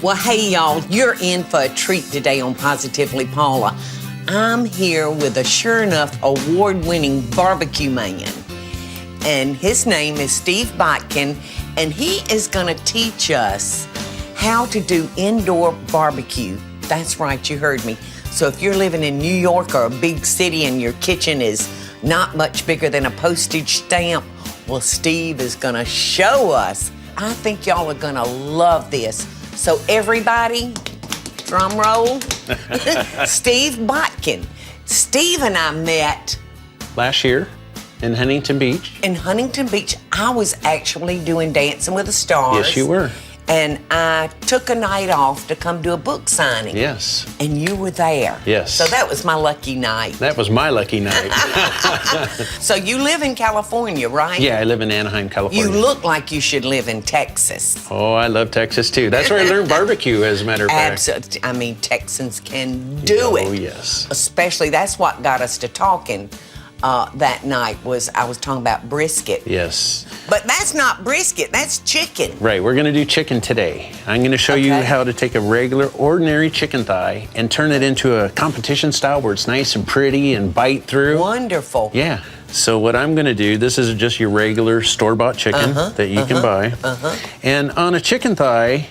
Well, hey, y'all, you're in for a treat today on Positively Paula. I'm here with a sure enough award-winning barbecue man. And his name is Steve Botkin, and he is gonna teach us how to do indoor barbecue. That's right, you heard me. So if you're living in New York or a big city and your kitchen is not much bigger than a postage stamp, well, Steve is gonna show us. I think y'all are gonna love this. So everybody, drum roll, Steve Botkin. Steve and I met last year in Huntington Beach. In Huntington Beach. I was actually doing Dancing with the Stars. Yes, you were. And I took a night off to come do a book signing. Yes. And you were there. Yes. So that was my lucky night. That was my lucky night. So you live in California, right? Yeah, I live in Anaheim, California. You look like you should live in Texas. Oh, I love Texas too. That's where I learned barbecue, as a matter of fact. Absolutely. I mean, Texans can do it. Oh, yes. Especially, that's what got us to talking that night, was I was talking about brisket. Yes. But that's not brisket, that's chicken. Right, we're gonna do chicken today. I'm gonna show you how to take a regular, ordinary chicken thigh and turn it into a competition style where it's nice and pretty and bite through. Wonderful. Yeah. So what I'm gonna do, this is just your regular store-bought chicken that you can buy. And on a chicken thigh,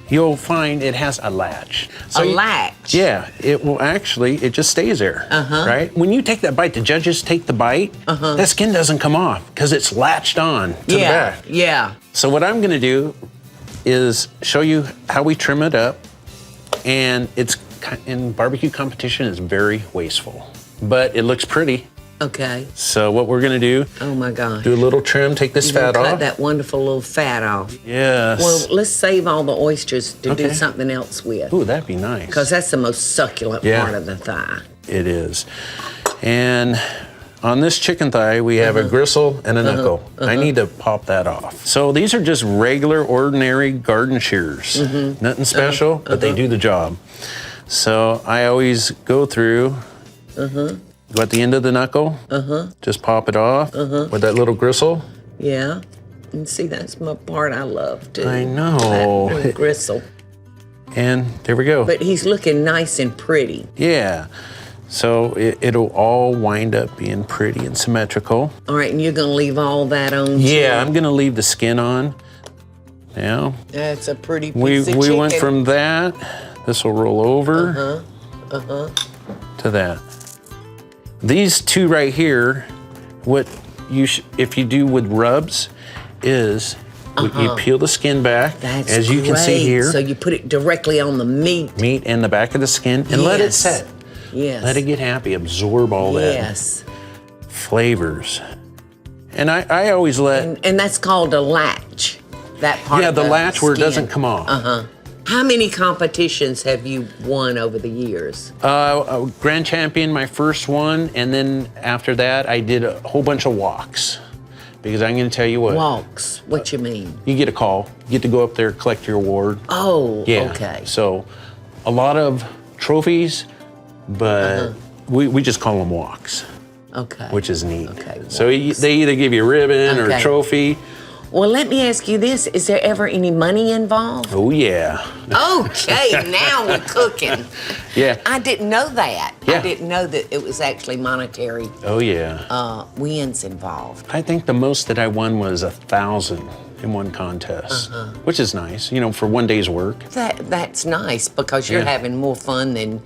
you'll find it has a latch. So latch? Yeah, it will actually, it just stays there, right? When you take that bite, the judges take the bite, that skin doesn't come off because it's latched on to the back. Yeah. So what I'm gonna do is show you how we trim it up, and it's, in barbecue competition, it's very wasteful, but it looks pretty. Okay. So what we're gonna do, oh my gosh, do a little trim, take this fat off. Cut that wonderful little fat off. Yes. Well, let's save all the oysters to do something else with. Ooh, that'd be nice. Because that's the most succulent part of the thigh. It is. And on this chicken thigh, we have a gristle and a knuckle. I need to pop that off. So these are just regular, ordinary garden shears. Nothing special, but they do the job. So I always go through, go at the end of the knuckle, just pop it off with that little gristle. Yeah, and see, that's my part I love too. I know. That little gristle. And there we go. But he's looking nice and pretty. Yeah. So it'll all wind up being pretty and symmetrical. All right, and you're gonna leave all that on? Yeah, I'm gonna leave the skin on. Now. That's a pretty piece of chicken. We went from that, this will roll over, to that. These two right here, what you if you do with rubs is you peel the skin back, that's as you can see here. So you put it directly on the meat. Meat and the back of the skin, and let it set. Yes. Let it get happy, absorb all that flavors. And I always let... And that's called a latch, that part of the latch skin. where it doesn't come off. How many competitions have you won over the years? Grand champion, my first one, and then after that, I did a whole bunch of walks. Because I'm gonna tell you what. Walks, what you mean? You get a call, you get to go up there, collect your award. Oh, yeah. Okay. So, a lot of trophies, but we just call them walks. Okay. Which is neat. Okay. So they either give you a ribbon or a trophy. Well, let me ask you this. Is there ever any money involved? Oh, yeah. Okay, now we're cooking. Yeah. I didn't know that. Yeah. I didn't know that it was actually monetary wins involved. I think the most that I won was 1,000 in one contest, which is nice, you know, for one day's work. That's nice because you're having more fun than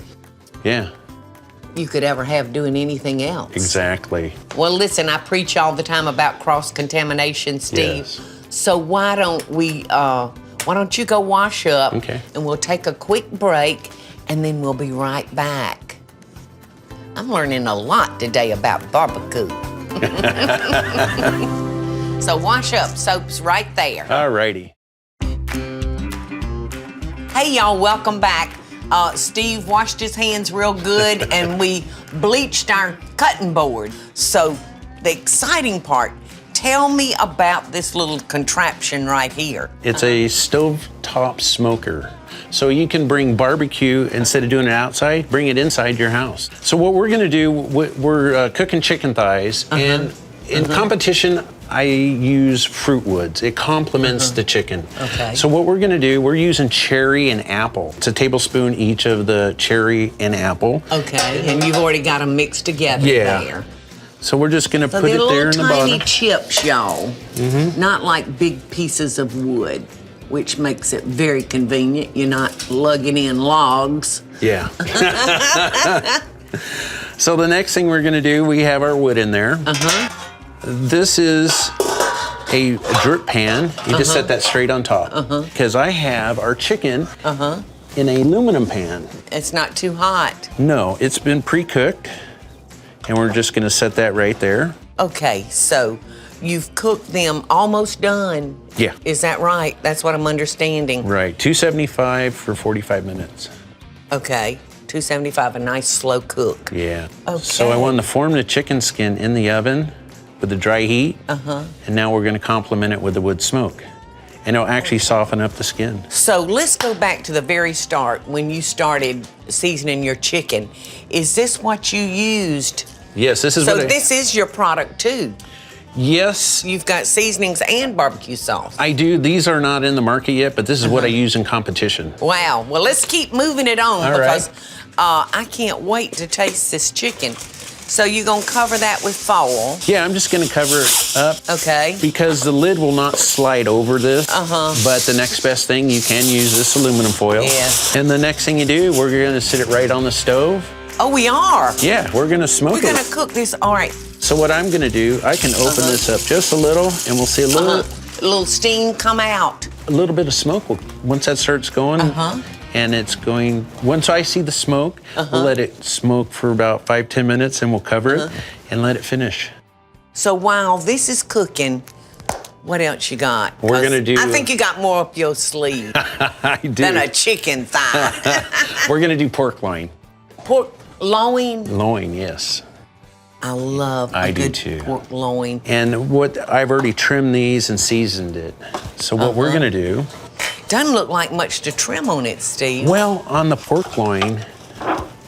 you could ever have doing anything else. Exactly. Well, listen, I preach all the time about cross-contamination, Steve. Yes. So why don't you go wash up, and we'll take a quick break, and then we'll be right back. I'm learning a lot today about barbecue. So wash up, soap's right there. All righty. Hey, y'all, welcome back. Steve washed his hands real good, and we bleached our cutting board. So the exciting part, tell me about this little contraption right here. It's a stovetop smoker. So you can bring barbecue, instead of doing it outside, bring it inside your house. So what we're gonna do, we're cooking chicken thighs, and in competition, I use fruit woods. It complements the chicken. Okay. So what we're gonna do, we're using cherry and apple. It's a tablespoon each of the cherry and apple. Okay, and you've already got them mixed together there. So we're just gonna put it there in the little tiny bottom. chips, y'all. Not like big pieces of wood, which makes it very convenient. You're not lugging in logs. Yeah. So the next thing we're gonna do, we have our wood in there. This is a drip pan. You just set that straight on top. Because I have our chicken in an aluminum pan. It's not too hot. No, it's been pre-cooked. And we're just gonna set that right there. Okay, so you've cooked them almost done. Yeah. Is that right? That's what I'm understanding. Right, 275 for 45 minutes. Okay, 275, a nice slow cook. Yeah. Okay. So I wanted to form the chicken skin in the oven with the dry heat. And now we're gonna complement it with the wood smoke. And it'll actually soften up the skin. So let's go back to the very start when you started seasoning your chicken. Is this what you used? Yes, this is So what this is your product too. Yes, You've got seasonings and barbecue sauce. I do. These are not in the market yet, but this is what I use in competition. Wow. Well, let's keep moving it on All because right. I can't wait to taste this chicken. So you're gonna cover that with foil. Yeah, I'm just gonna cover it up. Okay. Because the lid will not slide over this. But the next best thing, you can use this aluminum foil. Yeah. And the next thing you do, we're gonna sit it right on the stove. Oh, we are. Yeah, we're gonna smoke We're it. gonna cook this. All right. So what I'm gonna do, I can open this up just a little, and we'll see a A little steam come out. little bit of smoke. Once that starts going, and it's going, once I see the smoke, we'll let it smoke for about 5-10 minutes, and we'll cover it and let it finish. So while this is cooking, what else you got? We're gonna do- I think you got more up your sleeve I do. than a chicken thigh. We're gonna do pork loin. Pork loin. Loin, yes. I love I a do good too. pork loin. And what I've already trimmed these and seasoned it. So what we're gonna do, Doesn't look like much to trim on it, Steve. well, on the pork loin,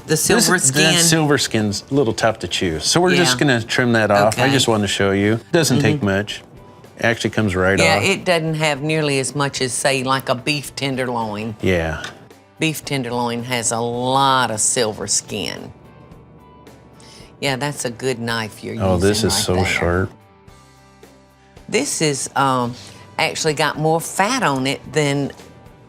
The silver that skin. silver skin's a little tough to chew. So we're just Yeah. gonna trim that off. I Okay. just wanted to show you. Doesn't take much. It actually comes right Yeah, off. it doesn't have nearly as much as, say, like a beef tenderloin. Yeah. Beef tenderloin has a lot of silver skin. Yeah, that's a good knife you're using. Oh, this is right so there. sharp. This is actually got more fat on it than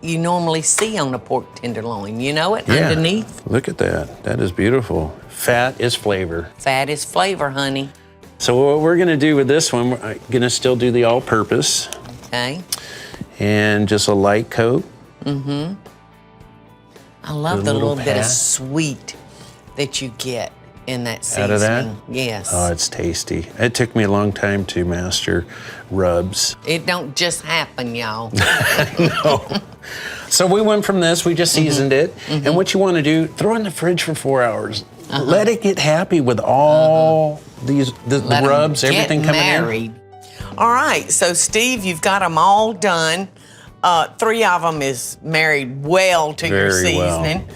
you normally see on a pork tenderloin. You know it Yeah. underneath? Look at that. That is beautiful. Fat is flavor. Fat is flavor, honey. So what we're gonna do with this one, we're gonna still do the all-purpose Okay. and just a light coat. I love A the little little bit of pat. sweet that you get in that seasoning. Out of that? Yes. Oh, it's tasty. It took me a long time to master rubs. It don't just happen, y'all. So we went from this, we just seasoned it. And what you wanna do, throw it in the fridge for 4 hours. Let it get happy with all the Let 'em rubs, get everything coming married. All right, so Steve, you've got them all done. 3 of them is married well to your Very well. seasoning.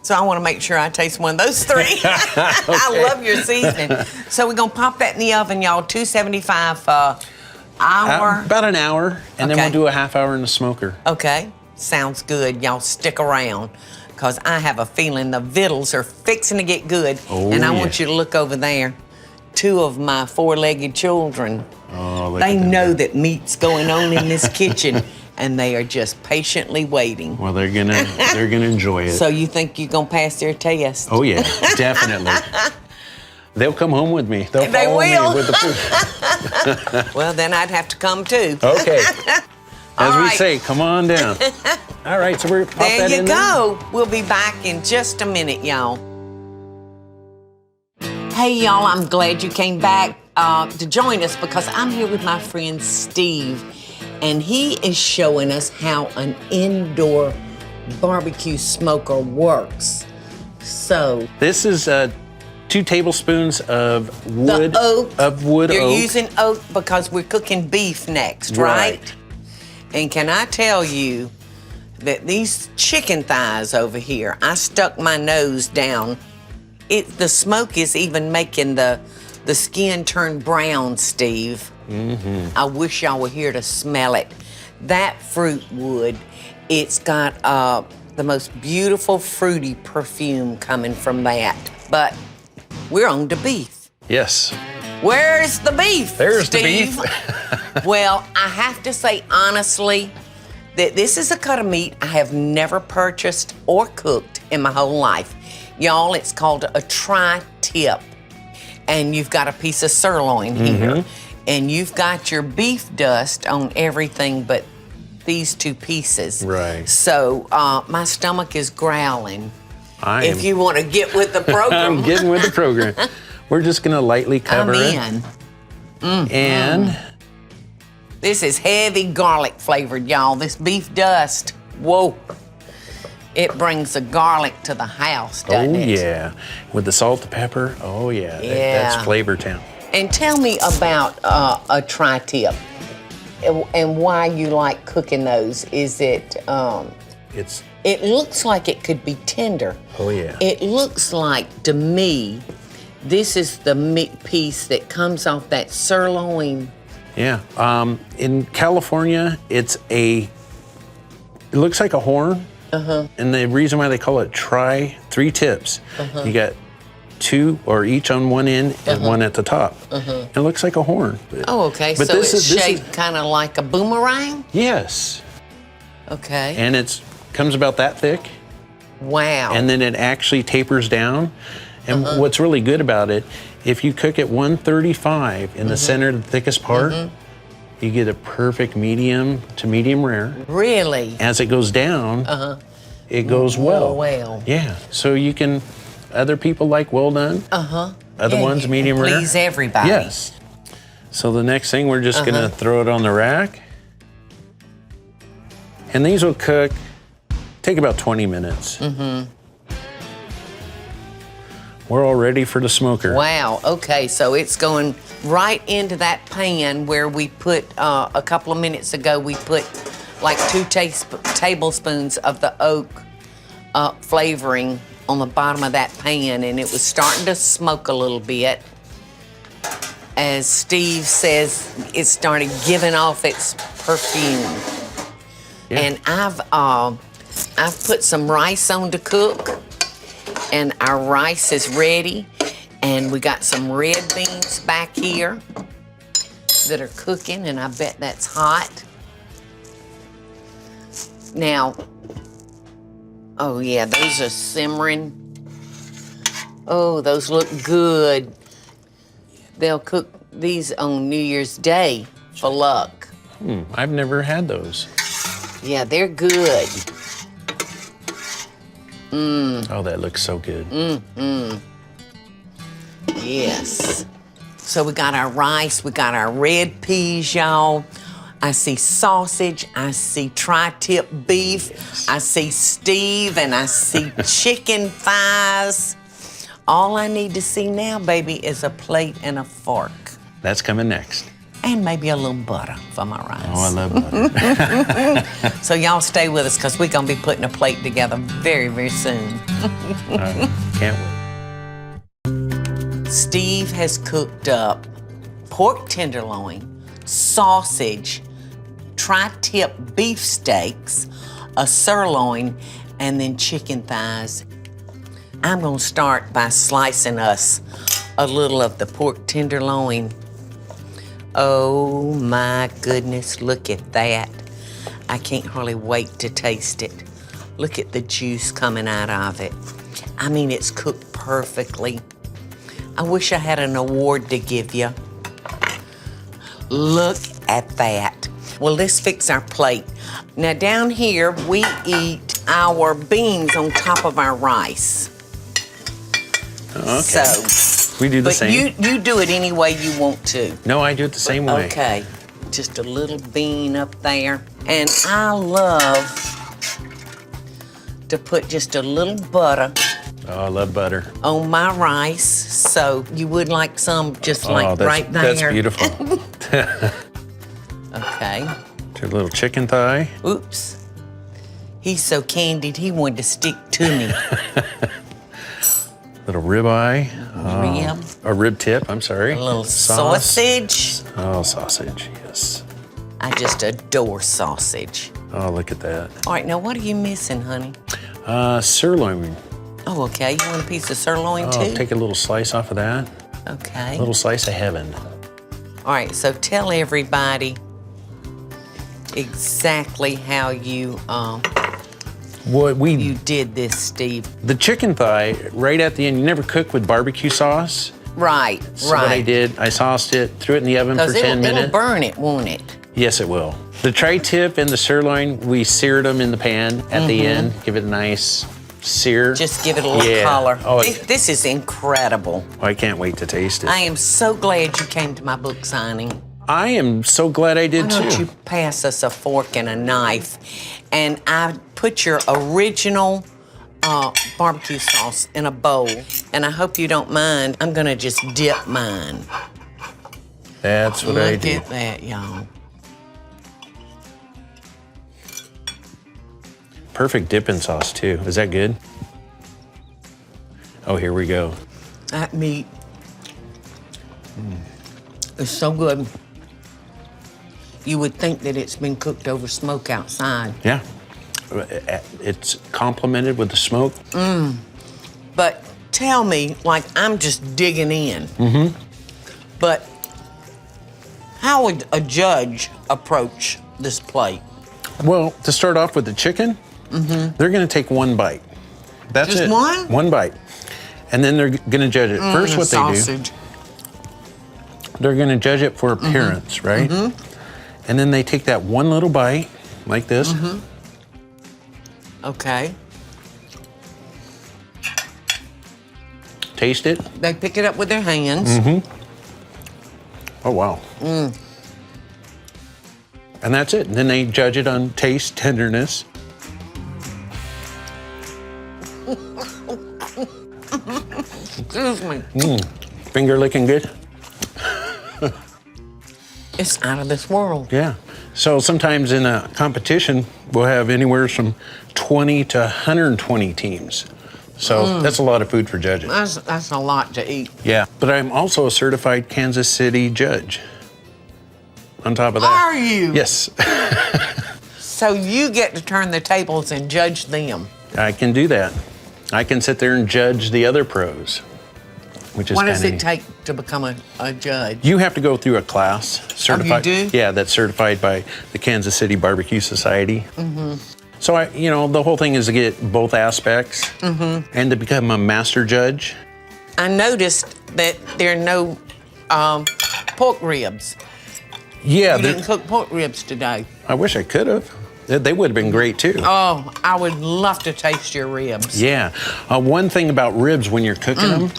So I want to make sure I taste one of those 3. I love your seasoning. So we're gonna pop that in the oven, y'all. 275 hour. About an hour, and then Okay. we'll do a half hour in the smoker. Okay, sounds good. Y'all stick around, because I have a feeling the vittles are fixing to get good. Oh, and I yeah. want you to look over there. 2 of my 4-legged children, Oh, look they at them. know that meat's going on in this kitchen, and they are just patiently waiting. Well, they're gonna enjoy it. So you think you're gonna pass their test? Oh yeah, definitely. They'll come home with me. They'll They follow will. me with the food. Well, then I'd have to come too. Okay. As All we right. say, come on down. All right, so we're pop There that you in go. We'll be back in just a minute, y'all. Hey, y'all, I'm glad you came back to join us because I'm here with my friend Steve, and he is showing us how an indoor barbecue smoker works. So, This is 2 tablespoons of wood. the oak. Of wood You're oak. using oak because we're cooking beef next, right? And can I tell you that these chicken thighs over here, I stuck my nose down. The smoke is even making the skin turn brown, Steve. I wish y'all were here to smell it. That fruit wood, it's got the most beautiful fruity perfume coming from that. But we're on to beef. Yes. Where's the beef, There's Steve? the beef. Well, I have to say honestly that this is a cut of meat I have never purchased or cooked in my whole life. Y'all, it's called a tri-tip. And you've got a piece of sirloin here. And you've got your beef dust on everything but these two pieces. Right. So my stomach is growling. If you want to get with the program. I'm getting with the program. We're just gonna lightly cover I'm in. And This is heavy garlic flavored, y'all. This beef dust, whoa. It brings the garlic to the house, doesn't it? Oh yeah, with the salt, the pepper. Oh yeah, that's Flavor Town. And tell me about a tri-tip and why you like cooking those. Is it? It looks like it could be tender. Oh yeah. It looks like to me, this is the meat piece that comes off that sirloin. Yeah. In California, it looks like a horn. And the reason why they call it three tips, you got two or each on one end and one at the top. It looks like a horn. Oh, okay. But so it's shaped kind of like a boomerang? Yes. Okay. And it comes about that thick. Wow. And then it actually tapers down. And what's really good about it, if you cook at 135 in the center, the thickest part, you get a perfect medium to medium rare. Really? As it goes down, it goes well. Well. Yeah. So you can, other people like well done. Other ones medium rare. Please everybody. Yes. So the next thing, we're just gonna throw it on the rack. And these will cook, take about 20 minutes. We're all ready for the smoker. Wow, okay, so it's going right into that pan where we put, a couple of minutes ago, we put like 2 tablespoons of the oak flavoring on the bottom of that pan, and it was starting to smoke a little bit. As Steve says, it started giving off its perfume. Yeah. And I've put some rice on to cook. And our rice is ready, and we got some red beans back here that are cooking, and I bet that's hot. Now, oh yeah, those are simmering. Oh, those look good. They'll cook these on New Year's Day for luck. I've never had those. Yeah, they're good. Oh, that looks so good. Yes. So we got our rice, we got our red peas, y'all. I see sausage, I see tri-tip beef, I see Steve, and I see chicken thighs. All I need to see now, baby, is a plate and a fork. That's coming next. And maybe a little butter for my rice. Oh, I love butter. So y'all stay with us, because we're gonna be putting a plate together very, very soon. Can't wait. Steve has cooked up pork tenderloin, sausage, tri-tip beef steaks, a sirloin, and then chicken thighs. I'm gonna start by slicing us a little of the pork tenderloin. Oh my goodness, look at that. I can't hardly wait to taste it. Look at the juice coming out of it. I mean, it's cooked perfectly. I wish I had an award to give you. Look at that. Well, let's fix our plate. Now down here, we eat our beans on top of our rice. Okay. So, we do the same. But you do it any way you want to. No, I do it the same way. Okay. Just a little bean up there. And I love to put just a little butter. Oh, I love butter. On my rice. So you would like some just like right there. That's beautiful. Okay. A little chicken thigh. Oops. He's so candid, he wanted to stick to me. Little ribeye. rib. A rib tip, I'm sorry. A little sausage. Oh, sausage, yes. I just adore sausage. Oh, look at that. All right, now what are you missing, honey? Sirloin. Oh, okay. You want a piece of sirloin too? Take a little slice off of that. Okay. A little slice of heaven. All right, so tell everybody exactly how you you did this, Steve. The chicken thigh, right at the end, you never cook with barbecue sauce. Right, So what I did, I sauced it, threw it in the oven for 10 minutes. It'll burn it, won't it? Yes, it will. The tri-tip and the sirloin, we seared them in the pan at the end. Give it a nice sear. Just give it a little color. Oh, This is incredible. I can't wait to taste it. I am so glad you came to my book signing. I am so glad I did Why don't too. you pass us a fork and a knife? And I put your original barbecue sauce in a bowl. And I hope you don't mind. I'm gonna just dip mine. That's what I do. Look at that, y'all. Perfect dipping sauce too. Is that good? Oh, here we go. That meat is so good. You would think that it's been cooked over smoke outside. Yeah. It's complemented with the smoke. But tell me, like I'm just digging in. But how would a judge approach this plate? Well, to start off with the chicken, they're going to take one bite. That's Just it. one? One bite. And then they're going to judge it. First, what sausage. they do, they're going to judge it for appearance, right? And then they take that one little bite, like this. Okay. Taste it. They pick it up with their hands. Oh, wow. And that's it. And then they judge it on taste, tenderness. Excuse me. Finger licking good. It's out of this world. Yeah. So sometimes in a competition, we'll have anywhere from 20 to 120 teams. So that's a lot of food for judges. That's a lot to eat. Yeah. But I'm also a certified Kansas City judge. On top of that. Are you? Yes. So you get to turn the tables and judge them. I can do that. I can sit there and judge the other pros, which is What does kinda it take to become a judge? You have to go through a class. Certified. do? Yeah, that's certified by the Kansas City Barbecue Society. So the whole thing is to get both aspects and to become a master judge. I noticed that there are no pork ribs. Yeah, You didn't cook pork ribs today. I wish I could have. They would have been great too. Oh, I would love to taste your ribs. Yeah. One thing about ribs when you're cooking them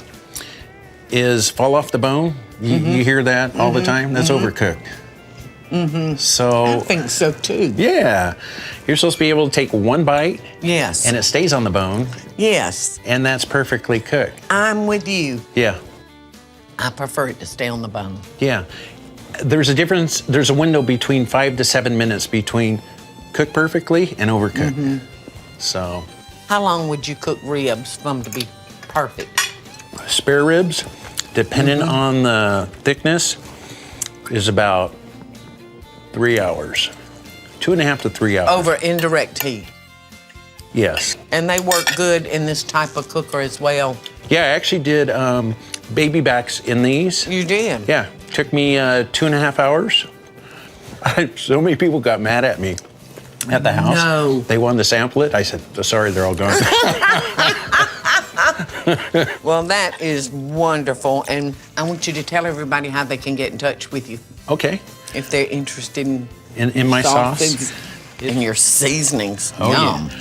is fall off the bone. You hear that all the time? That's overcooked. So I think so too. yeah, you're supposed to be able to take one bite Yes. and it stays on the bone, Yes. and that's perfectly cooked. I'm with you. Yeah. I prefer it to stay on the bone. Yeah. There's a difference. There's a window between 5 to 7 minutes between cooked perfectly and overcooked. So, How long would you cook ribs for them to be perfect? spare ribs, depending on the thickness, is about 3 hours. 2.5 to 3 hours. Over indirect heat. Yes. And they work good in this type of cooker as well. Yeah, I actually did baby backs in these. You did? Yeah, took me 2.5 hours. So many people got mad at me at the house. No. They wanted to sample it. I said, sorry, they're all gone. Well, that is wonderful. And I want you to tell everybody how they can get in touch with you Okay. if they're interested in In my sauce? and your seasonings. Oh, Yum. yeah.